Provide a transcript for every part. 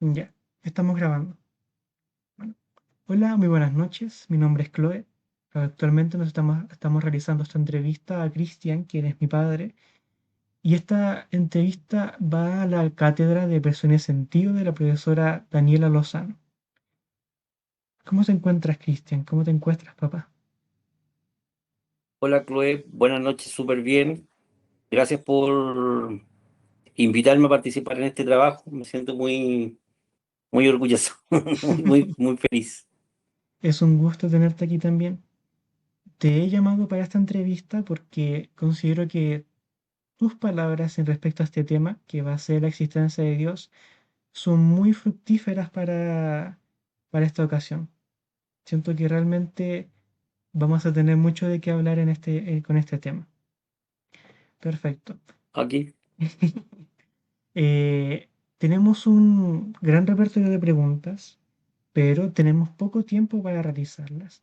Ya, estamos grabando. Bueno, hola, muy buenas noches. Mi nombre es Chloe. Actualmente estamos realizando esta entrevista a Cristian, quien es mi padre. Y esta entrevista va a la cátedra de Persona y Sentido de la profesora Daniela Lozano. ¿Cómo te encuentras, Cristian? ¿Cómo te encuentras, papá? Hola Chloe, buenas noches, súper bien. Gracias por invitarme a participar en este trabajo. Me siento muy orgulloso, muy feliz. Es un gusto tenerte aquí también. Te he llamado para esta entrevista porque considero que tus palabras en respecto a este tema, que va a ser la existencia de Dios, son muy fructíferas para esta ocasión. Siento que realmente vamos a tener mucho de qué hablar con este tema. Perfecto. Aquí, Eh, Tenemos un gran repertorio de preguntas, pero tenemos poco tiempo para realizarlas,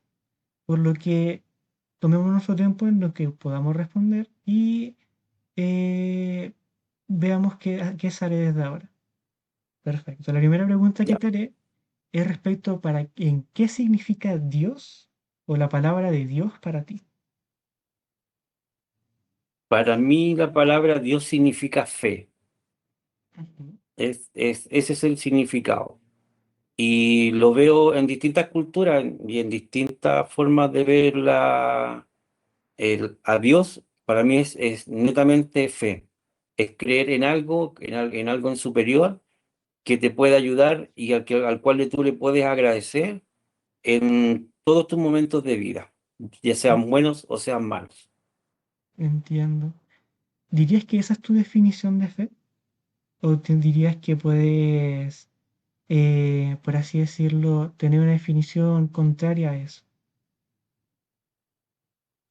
por lo que tomemos nuestro tiempo en lo que podamos responder y eh, veamos qué sale desde ahora. Perfecto. La primera pregunta que ya. te haré es respecto para en qué significa Dios o la palabra de Dios para ti. Para mí la palabra Dios significa fe. Ujú, Ese es el significado. Y lo veo en distintas culturas y en distintas formas de ver a Dios. Para mí es netamente fe. Es creer en algo, en algo en superior que te puede ayudar y al cual tú le puedes agradecer en todos tus momentos de vida, ya sean buenos o sean malos. entiendo. ¿Dirías que esa es tu definición de fe? ¿O te dirías que puedes, por así decirlo, tener una definición contraria a eso?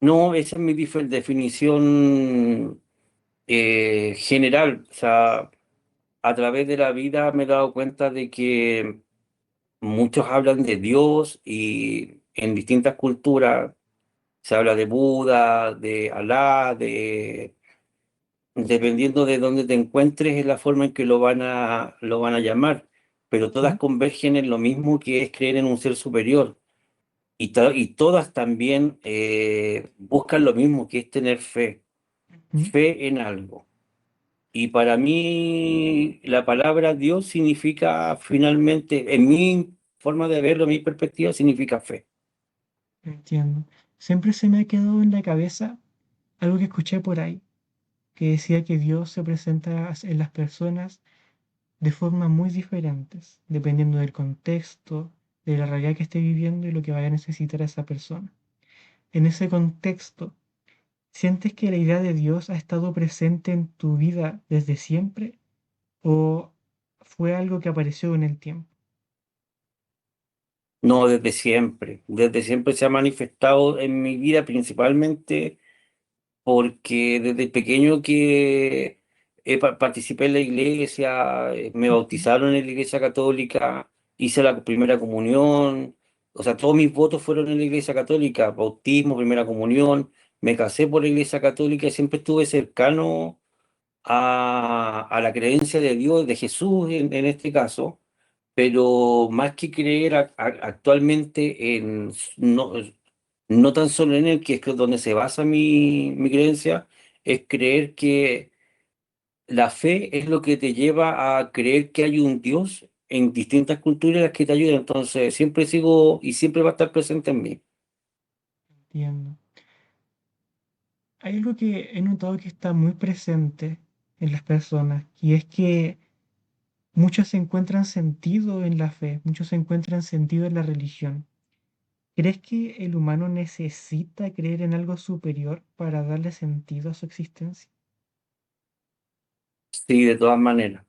No, esa es mi definición general. O sea, a través de la vida me he dado cuenta de que muchos hablan de Dios y en distintas culturas se habla de Buda, de Alá, dependiendo de dónde te encuentres, es la forma en que lo van a llamar, pero todas ¿Sí? convergen en lo mismo que es creer en un ser superior y todas también buscan lo mismo que es tener fe, Ujú, fe en algo. Y para mí la palabra Dios significa finalmente, en mi forma de verlo, mi perspectiva, significa fe. entiendo. Siempre se me ha quedado en la cabeza algo que escuché por ahí, que decía que Dios se presenta en las personas de formas muy diferentes, dependiendo del contexto, de la realidad que esté viviendo y lo que vaya a necesitar esa persona. En ese contexto, ¿sientes que la idea de Dios ha estado presente en tu vida desde siempre o fue algo que apareció en el tiempo? No, desde siempre se ha manifestado en mi vida principalmente porque desde pequeño que participé en la iglesia, me Ujú, bautizaron en la iglesia católica, hice la primera comunión, o sea, todos mis votos fueron en la iglesia católica, bautismo, primera comunión, me casé por la iglesia católica y siempre estuve cercano a la creencia de Dios, de Jesús en este caso, pero más que creer actualmente no tan solo en él, que es donde se basa mi creencia, es creer que la fe es lo que te lleva a creer que hay un Dios en distintas culturas que te ayudan. Entonces, siempre sigo y siempre va a estar presente en mí. entiendo. Hay algo que he notado que está muy presente en las personas y es que muchos encuentran sentido en la fe, muchos encuentran sentido en la religión. ¿Crees que el humano necesita creer en algo superior para darle sentido a su existencia? Sí, de todas maneras.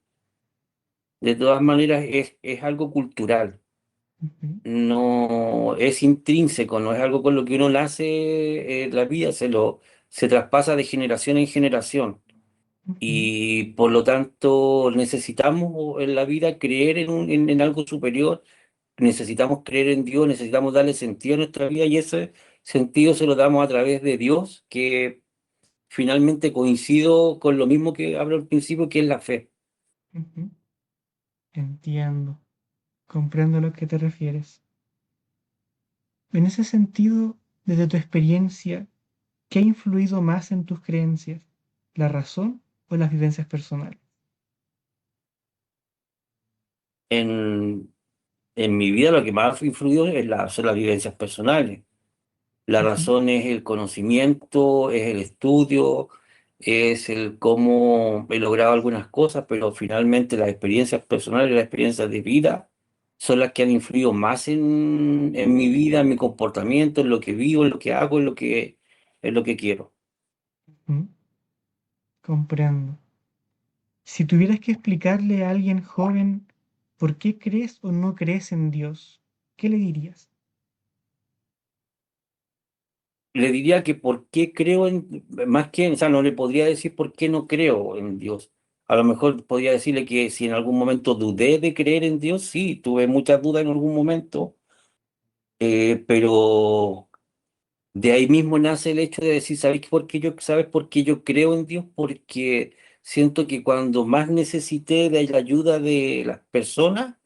De todas maneras, es algo cultural. Ujú, No es intrínseco, no es algo con lo que uno nace en la vida, se traspasa de generación en generación. ujú, Y por lo tanto necesitamos en la vida creer en algo superior, necesitamos creer en Dios, necesitamos darle sentido a nuestra vida y ese sentido se lo damos a través de Dios, que finalmente coincido con lo mismo que hablo al principio, que es la fe. ujú. entiendo, comprendo a lo que te refieres. En ese sentido, desde tu experiencia, ¿qué ha influido más en tus creencias? ¿La razón o las vivencias personales? En, en mi vida lo que más ha influido son las vivencias personales. La Ujú, razón es el conocimiento, es el estudio, es el cómo he logrado algunas cosas, pero finalmente las experiencias personales, las experiencias de vida, son las que han influido más en mi vida, en mi comportamiento, en lo que vivo, en lo que hago, en lo que quiero. ujú, comprendo. Si tuvieras que explicarle a alguien joven por qué crees o no crees en Dios, ¿qué le dirías? Le diría que por qué creo en, más que, o sea, no le podría decir por qué no creo en Dios. A lo mejor podría decirle que si en algún momento dudé de creer en Dios, sí, tuve muchas dudas en algún momento, pero de ahí mismo nace el hecho de decir, ¿sabes por qué yo creo en Dios? Porque siento que cuando más necesité de la ayuda de las personas,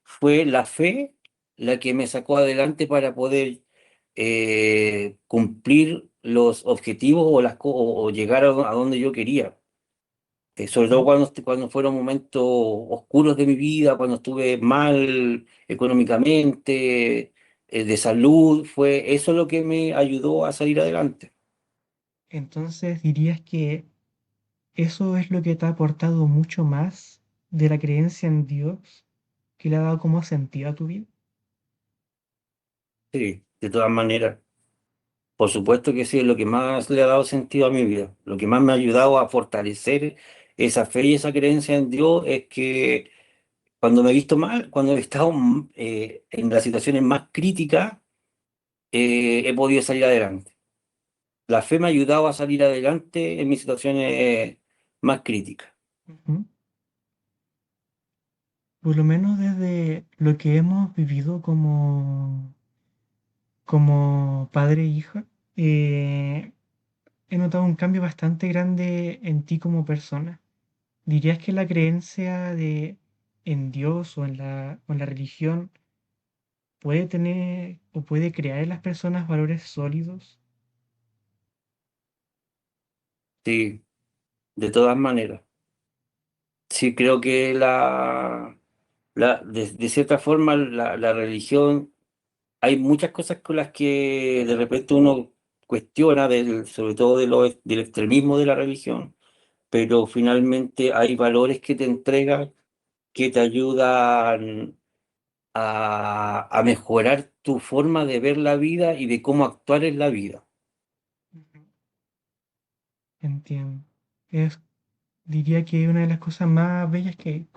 fue la fe la que me sacó adelante para poder cumplir los objetivos o llegar a donde yo quería. Sobre todo Ujú. cuando fueron momentos oscuros de mi vida, cuando estuve mal económicamente, de salud, fue eso lo que me ayudó a salir adelante. Entonces dirías que eso es lo que te ha aportado mucho más de la creencia en Dios, que le ha dado como sentido a tu vida. Sí, de todas maneras. Por supuesto que sí, es lo que más le ha dado sentido a mi vida. Lo que más me ha ayudado a fortalecer esa fe y esa creencia en Dios es que cuando me he visto mal, cuando he estado en las situaciones más críticas, he podido salir adelante. La fe me ha ayudado a salir adelante en mis situaciones más críticas. Ujú. Por lo menos desde lo que hemos vivido como padre e hija, eh, he notado un cambio bastante grande en ti como persona. ¿Dirías que la creencia en Dios o en la religión puede tener o puede crear en las personas valores sólidos? Sí, de todas maneras. Sí, creo que de cierta forma la religión, hay muchas cosas con las que de repente uno cuestiona, sobre todo del extremismo de la religión, pero finalmente hay valores que te entregan que te ayudan a mejorar tu forma de ver la vida y de cómo actuar en la vida. Ujú. Entiendo. Diría que una de las cosas más bellas que hay.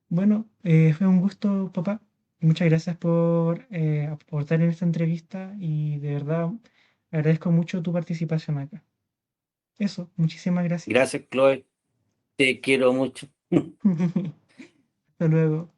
Bueno, fue un gusto, papá. Muchas gracias por aportar en esta entrevista y de verdad agradezco mucho tu participación acá. Eso, muchísimas gracias. Gracias, Chloe, te quiero mucho. Hasta luego.